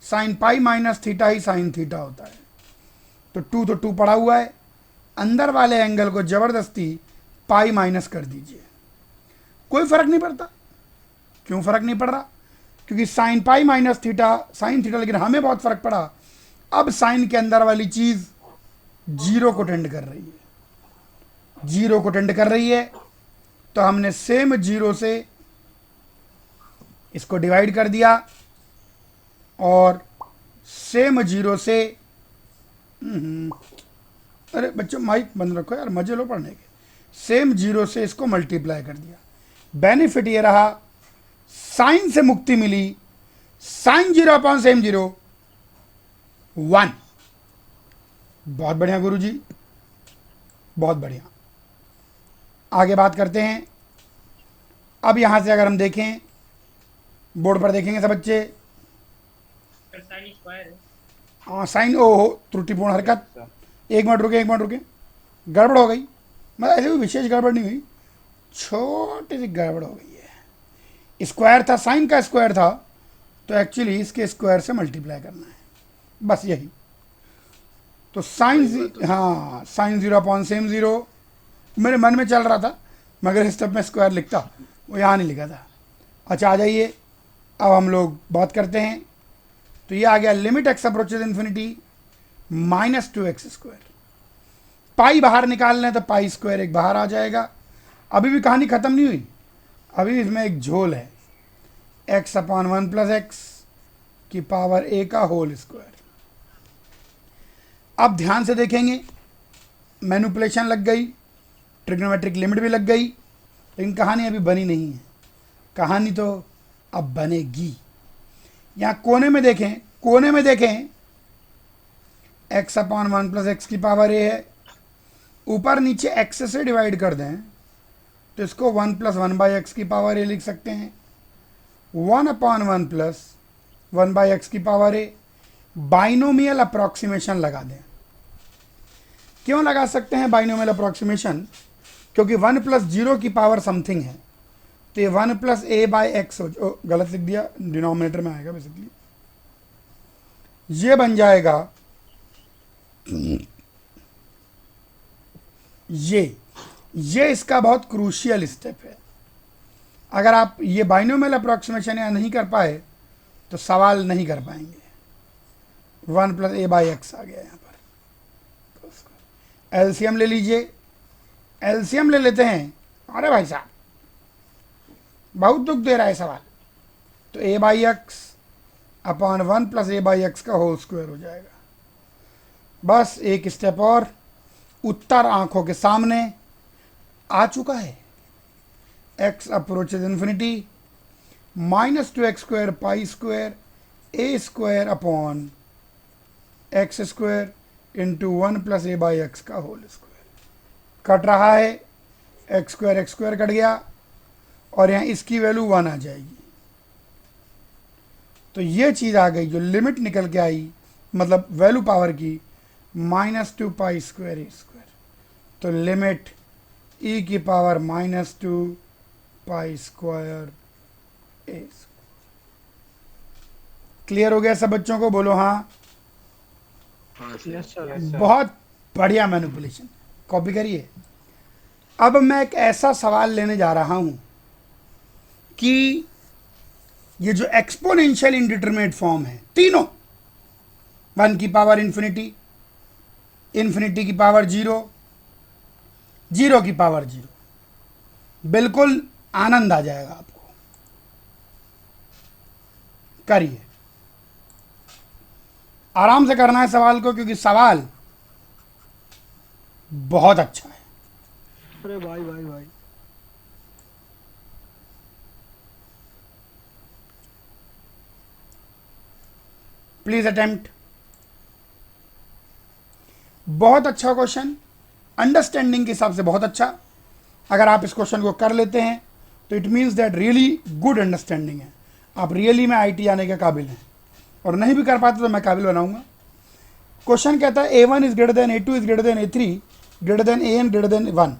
साइन पाई - थीटा ही साइन थीटा होता है। तो 2 तो 2 पड़ा हुआ है, अंदर वाले एंगल को जबरदस्ती पाई माइनस कर दीजिए, कोई फर्क नहीं पड़ता। क्यों फर्क नहीं पड़ रहा? क्योंकि sine pi - theta sine theta, लेकिन हमें बहुत फर्क पड़ा। अब साइन के अंदर वाली चीज 0 को टेंड कर रही है, 0 को टेंड कर रही है, तो हमने सेम 0 से इसको डिवाइड कर दिया और सेम 0 से अरे बच्चों माइक बंद रखो यार, मजे लो पढ़ने के। सेम 0 से इसको मल्टीप्लाई कर दिया। बेनिफिट ये रहा, साइन से मुक्ति मिली, साइन 0/same0 1। बहुत बढ़िया गुरुजी, बहुत बढ़िया। आगे बात करते हैं। अब यहां से अगर हम देखें, बोर्ड पर देखेंगे सब बच्चे, हाँ साइन, ओ त्रुटिपूर्ण हरकत। एक मिनट रुके, एक मिनट रुके, गड़बड़ हो गई। मतलब ऐसे कोई विशेष गड़बड़ नहीं हुई, छोटी सी गड़बड़ हो गई है। स्क्वायर था, साइन का स्क्वायर था, तो एक्चुअली इसके स्क्वायर से मल्टीप्लाई करना है, बस यही। तो साइन, हाँ साइन 0/same0 मेरे मन में चल रहा था, मगर इस तब मैं स्क्वायर लिखता, वो यहाँ नहीं लिखा था। अच्छा आ जाइए, अब हम लोग बात करते हैं। तो ये आ गया limit x approaches infinity -2x²। पाई बाहर निकाल लें तो पाई स्क्वायर एक बाहर आ जाएगा। अभी भी कहानी खत्म नहीं हुई, अभी इसमें एक झोल है, x/1 + x की पावर a का होल स्क्वायर। अब ध्यान से देखेंगे, मैनिपुलेशन लग गई, ट्रिग्नोमेट्रिक लिमिट भी लग गई, लेकिन कहानी अभी बनी नहीं है। कहानी तो अब बनेगी। यहाँ कोने में देखें, कोने में देखें, x/1 + x की पावर a है। ऊपर नीचे x से डिवाइड कर दें तो इसको 1 + 1/x की पावर a लिख सकते हैं। 1/1 + 1/x की पावर a। बाइनोमियल अप्रॉक्सीमेशन लगा दें। क्यों लगा सकते हैं बाइनोमियल अप्रॉक्सीमेशन? क्योंकि 1 + 0 की पावर समथिंग है, तो ये 1 प्लस ए बाई एक्स हो गलत लिख दिया, डिनोमिनेटर में आएगा बेसिकली, ये बन जाएगा ये इसका बहुत क्रूशियल स्टेप है। अगर आप ये बाइनोमियल अप्रोक्सीमेशन या नहीं कर पाए तो सवाल नहीं कर पाएंगे। 1 प्लस ए बाई एक्स आ गया यहाँ पर। एलसीएम ले लीजिए, एलसीएम ले लेते हैं। अरे भाई साहब बहुत दुख दे रहा है सवाल। तो a by x upon 1 plus a by x का होल स्क्वायर हो जाएगा। बस एक स्टेप और, उत्तर आंखों के सामने आ चुका है। x approaches infinity, -2x square pi square A square upon x square into 1 plus a by x का होल स्क्वायर। कट रहा है, एक्स स्क्वायर कट गया और यहाँ इसकी वैल्यू 1 आ जाएगी। तो ये चीज़ आ गई जो लिमिट निकल के आई, मतलब वैल्यू पावर की -2 पाई स्क्वायर ए स्क्वायर। तो लिमिट e की पावर -2 पाई स्क्वायर ए स्क्वायर। क्लियर हो गया सब बच्चों को? बोलो हाँ। हाँ सर। Yes sir. बहुत बढ़िया मैनिपुलेशन, कॉपी करिए। अब मैं एक ऐसा सवाल लेने जा रहा हूं कि ये जो एक्सपोनेंशियल इंडिटरमिनेट फॉर्म है तीनों, 1 की पावर इंफिनिटी, इंफिनिटी की पावर 0, 0 की पावर 0, बिल्कुल आनंद आ जाएगा आपको। करिए, आराम से करना है सवाल को, क्योंकि सवाल बहुत अच्छा है। अरे भाई भाई भाई प्लीज अटेम्प्ट। बहुत अच्छा क्वेश्चन, अंडरस्टैंडिंग के हिसाब से बहुत अच्छा। अगर आप इस क्वेश्चन को कर लेते हैं तो it means that really good understanding है, आप रियली में आईटी आने के काबिल हैं। और नहीं भी कर पाते तो मैं काबिल बनाऊंगा। क्वेश्चन कहता है A1 is greater than A2 is greater than A3 greater than AN greater than 1।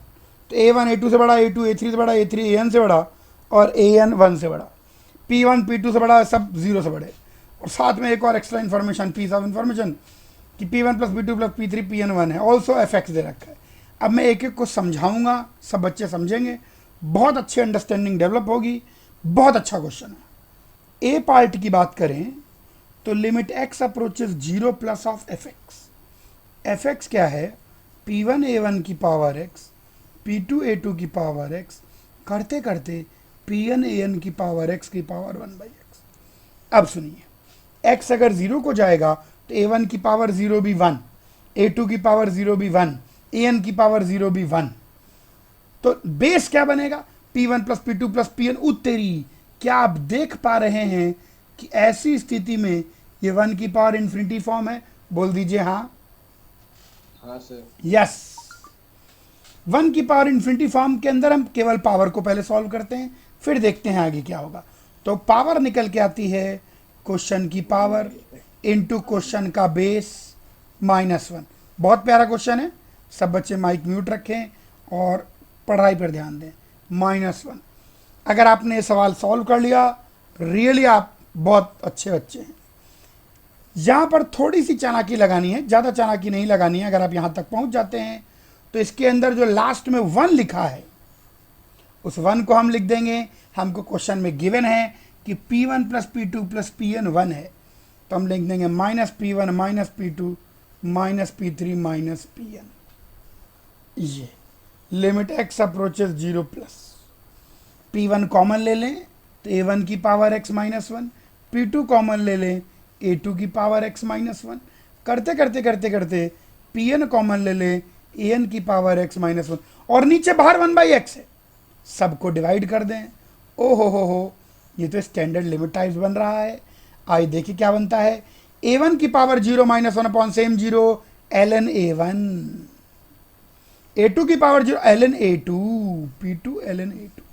तो A1 A2 से बड़ा, A2 A3 से बड़ा, A3 AN से बड़ा और AN 1 से बड़ा। P1 P2 से बड़ा, सब 0 से बड़े। और साथ में एक और extra information, piece of information कि P1 plus P2 plus P3 PN 1 है। ऑल्सो एफ दे रखा है। अब मैं एक एक को समझाऊंगा, सब बच्चे समझेंगे, बहुत अच्छी अंडरस्टैंडिंग डेवलप होगी। बहुत अच्छा क्वेश्चन है। ए पार्ट की बात करें तो limit x approaches 0 plus of F x क्या है? P1 A1 की पावर x, P2 A2 की पावर x करते करते Pn AN की पावर x की पावर 1/x। अब सुनिए, x अगर 0 को जाएगा तो A1 की पावर 0 भी 1, A2 की पावर 0 भी 1, AN की पावर 0 भी 1। तो बेस क्या बनेगा? P1 plus P2 plus PN। उत्तरी, क्या आप देख पा रहे हैं कि ऐसी स्थिति में ये 1 की पावर इन्फिनिटी फॉर्म है? बोल दीजिए हाँ। हाँ सर। यस, 1 की पावर इन्फिनिटी फॉर्म के अंदर हम केवल पावर को पहले सॉल्व करते हैं, फिर देखते हैं आगे क्या होगा। तो पावर निकल के आती है क्वेश्चन की पावर इनटू क्वेश्चन का बेस -1। बहुत प्यारा क्वेश्चन है। सब बच्चे माइक म्यूट रखें और पढ़ाई पर ध्यान दें। -1। अगर आपने ये सवाल सॉल्व कर लिया, रियली आप बहुत अच्छे बच्चे हैं। यहाँ पर थोड़ी सी चालाकी लगानी है, ज़्यादा चालाकी नहीं लगानी है। अगर आप यहाँ तक पहुँच जाते हैं तो इसके अंदर जो लास्ट में 1 लिखा है, उस 1 को हम लिख देंगे। हमको क्वेश्चन में गिवन है कि P1 plus P2 plus PN 1 है, तो हम लिख देंगे -P1 minus P2 minus P3 minus PN। ये limit x approaches 0 plus, P1 common ले लें तो A1 की power x minus 1, P2 common ले लें A2 की पावर x माइनस 1। करते करते करते करते Pn कॉमन ले लें AN की पावर x माइनस 1, और नीचे बाहर 1/x है। सबको डिवाइड कर दें। ओ हो, ये तो स्टैंडर्ड लिमिट टाइप्स बन रहा है। आइए देखिए क्या बनता है। A1 की power 0 minus 1 upon same 0 ln A1, A2 की power 0 ln A2, P2 ln A2।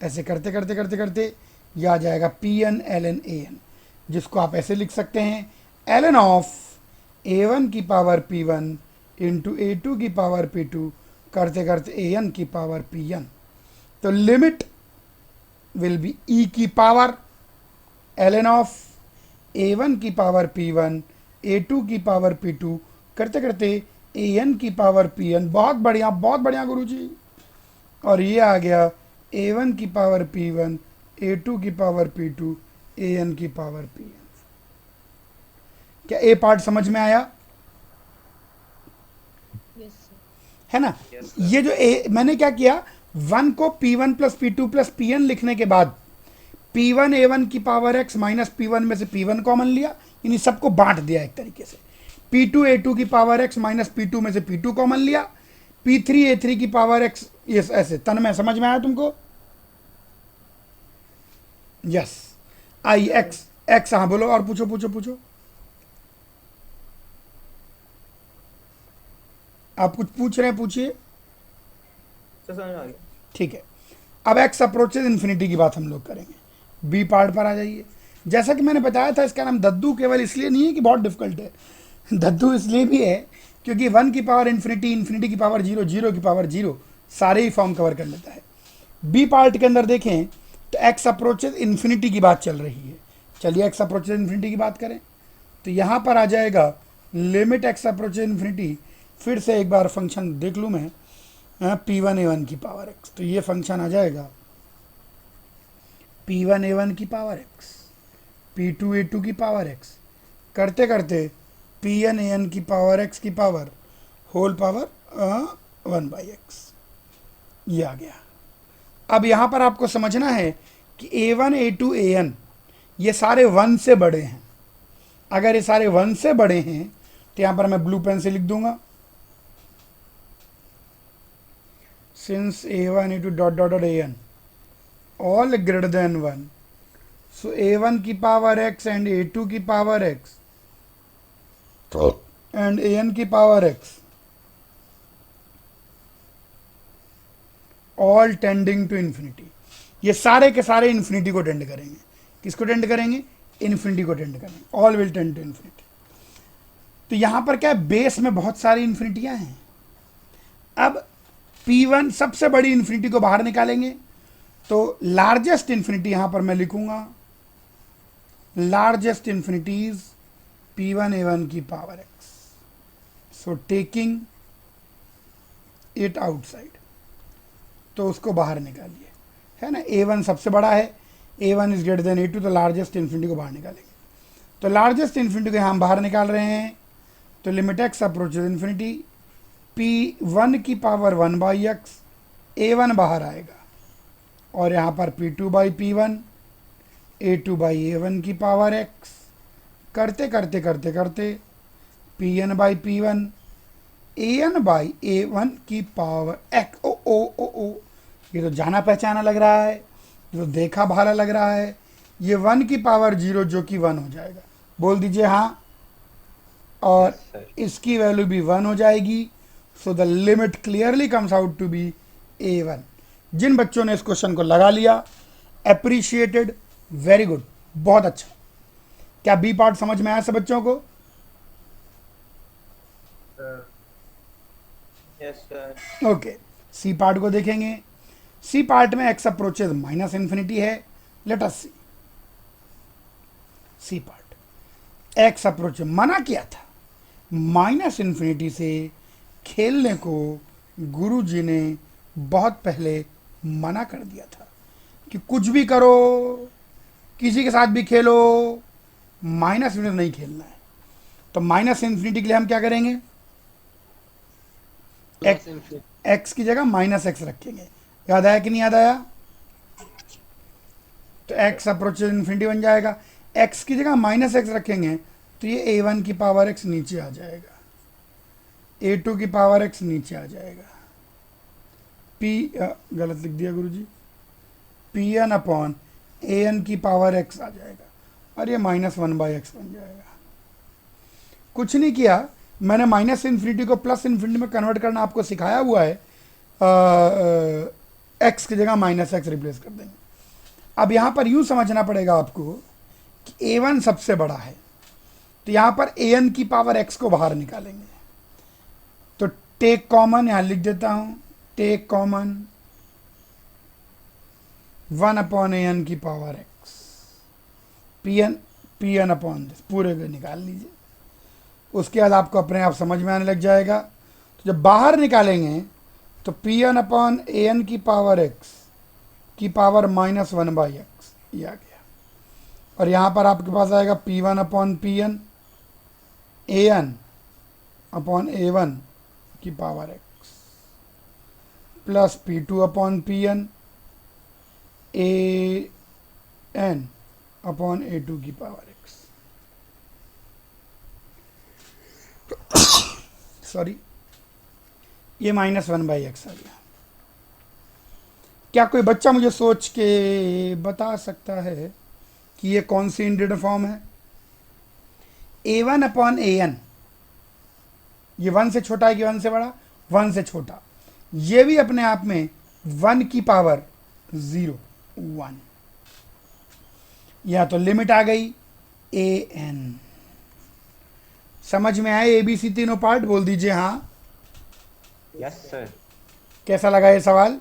ऐसे करते करते करते करते यह आ जाएगा Pn ln AN, जिसको आप ऐसे लिख सकते हैं ln ऑफ A1 की पावर P1 इंटू A2 की पावर P2 करते करते AN की पावर Pn। तो लिमिट विल बी ई की पावर ln ऑफ a1 की पावर p1 a2 की पावर p2 करते करते an की पावर pn। बहुत बढ़िया गुरुजी। और ये आ गया a1 की पावर p1 a2 की पावर p2 an की पावर pn। क्या ए पार्ट समझ में आया? है ना? ये जो मैंने क्या किया, 1 को p1 plus p2 plus pn लिखने के बाद p1 a1 की पावर x माइनस p1 में से p1 कॉमन लिया, यानी सबको बांट दिया एक तरीके से। p2 a2 की पावर x माइनस p2 में से p2 कॉमन लिया, p3 a3 की पावर x, ये ऐसे। तन में समझ में आया तुमको? यस। आई x, हाँ बोलो और पूछो। आप कुछ पूछ रहे हैं, पूछिए। ठीक है, अब x अप्रोचेज इन्फिनिटी की बात हम लोग करेंगे। बी पार्ट पर आ जाइए। जैसा कि मैंने बताया था, इसका नाम दद्दू केवल इसलिए नहीं है कि बहुत डिफिकल्ट है, दद्दू इसलिए भी है क्योंकि 1 की पावर इन्फिनिटी, इन्फिनिटी की पावर 0, 0 की पावर 0, सारे ही फॉर्म कवर कर लेता है। बी पार्ट के अंदर देखें तो x अप्रोचेज इन्फिनिटी की बात चल रही है। चलिए x अप्रोचेज इन्फिनिटी की बात करें तो यहाँ पर आ जाएगा लिमिट x अप्रोचेज इन्फिनिटी। फिर से एक बार फंक्शन देख लूँ मैं, p1 a1 की पावर x, तो ये फंक्शन आ जाएगा p1 a1 की पावर x, p2 a2 की पावर x, करते करते pn an की पावर x की पावर होल पावर 1/x। ये आ गया। अब यहाँ पर आपको समझना है कि a1 a2 an ये सारे 1 से बड़े हैं। अगर ये सारे 1 से बड़े हैं तो यहाँ पर मैं ब्लू पेन से लिख दूंगा, since a1 a2 dot dot dot an all greater than 1, so a1 की पावर x and a2 की पावर x and an की power x all tending to infinity। ये सारे के सारे इन्फिनिटी को टेंड करेंगे। किसको टेंड करेंगे? इन्फिनिटी को टेंड करेंगे। All will tend to infinity. तो यहां पर क्या है, बेस में बहुत सारी इन्फिनिटियां हैं। अब P1 सबसे बड़ी इन्फिनिटी को बाहर निकालेंगे तो लार्जेस्ट इन्फिनिटी यहां पर मैं लिखूंगा, लार्जेस्ट इन्फिनिटीज P1 A1 की power x। So taking it outside, तो उसको बाहर निकालिए, है ना। A1 सबसे बड़ा है, A1 is greater than A2, तो लार्जेस्ट इन्फिनिटी को बाहर निकालेंगे। तो लार्जेस्ट इन्फिनिटी को हम बाहर निकाल रहे हैं, तो limit x approaches infinity, p1 की पावर 1/x, a1 बाहर आएगा और यहाँ पर p2/p1 a2/a1 की पावर x, करते करते करते करते pn/p1 an/a1 की पावर x। ओ, ये तो जाना पहचाना लग रहा है, ये तो देखा भाला लग रहा है। ये 1 की पावर 0 जो कि 1 हो जाएगा, बोल दीजिए हाँ। और इसकी वैल्यू भी 1 हो जाएगी। So the limit clearly comes out to be a1। जिन बच्चों ने इस क्वेश्चन को लगा लिया, अप्रिशिएटेड, वेरी गुड, बहुत अच्छा। क्या बी पार्ट समझ में आया सब बच्चों को? Yes sir. Okay, C part को देखेंगे। सी पार्ट में x अप्रोचेज माइनस इन्फिनिटी है। Let us see C part. x approach मना किया था, माइनस इन्फिनिटी से खेलने को गुरुजी ने बहुत पहले मना कर दिया था कि कुछ भी करो, किसी के साथ भी खेलो, माइनस इन्फिनिटी नहीं खेलना है। तो माइनस इन्फिनिटी के लिए हम क्या करेंगे? x की जगह माइनस x रखेंगे। याद आया कि नहीं याद आया? तो x अप्रोचेज इन्फिनिटी बन जाएगा। x की जगह माइनस x रखेंगे तो ये a1 की पावर x नीचे आ जाएगा, a2 की पावर x नीचे आ जाएगा, गलत लिख दिया गुरुजी, pn अपॉन an की पावर x आ जाएगा और ये -1/x बन जाएगा। कुछ नहीं किया, मैंने माइनस इन्फिनिटी को प्लस इन्फिनिटी में कन्वर्ट करना आपको सिखाया हुआ है। x की जगह -x रिप्लेस कर देंगे। अब यहाँ पर यूँ समझना पड़ेगा आपको कि a1 सबसे बड़ा है, तो यहाँ पर an की पावर x को बाहर निकालेंगे। तो टेक कॉमन, यहाँ लिख देता हूँ, take common 1 upon A N की power X, P N upon this, पूरे को निकाल लीजिए। उसके बाद आपको अपने आप समझ में आने लग जाएगा। तो जब बाहर निकालेंगे तो P N upon A N की पावर एक्स की पावर -1/x, ये आ गया। और यहाँ पर आपके पास आएगा P1 upon P N A N upon A1 की power x plus P2 upon P N A N upon A2 की पावर x। सॉरी, ये -1/x आ गया। क्या कोई बच्चा मुझे सोच के बता सकता है कि ये कौन सी इंटीग्रल फॉर्म है? A1 अपॉन ए एन, ये 1 से छोटा है कि 1 से बड़ा? 1 से छोटा। ये भी अपने आप में 1 की पावर 0, 1। या तो लिमिट आ गई ए एन। समझ में आए ABC तीनों पार्ट? बोल दीजिए हाँ। Yes sir. कैसा लगा ये सवाल?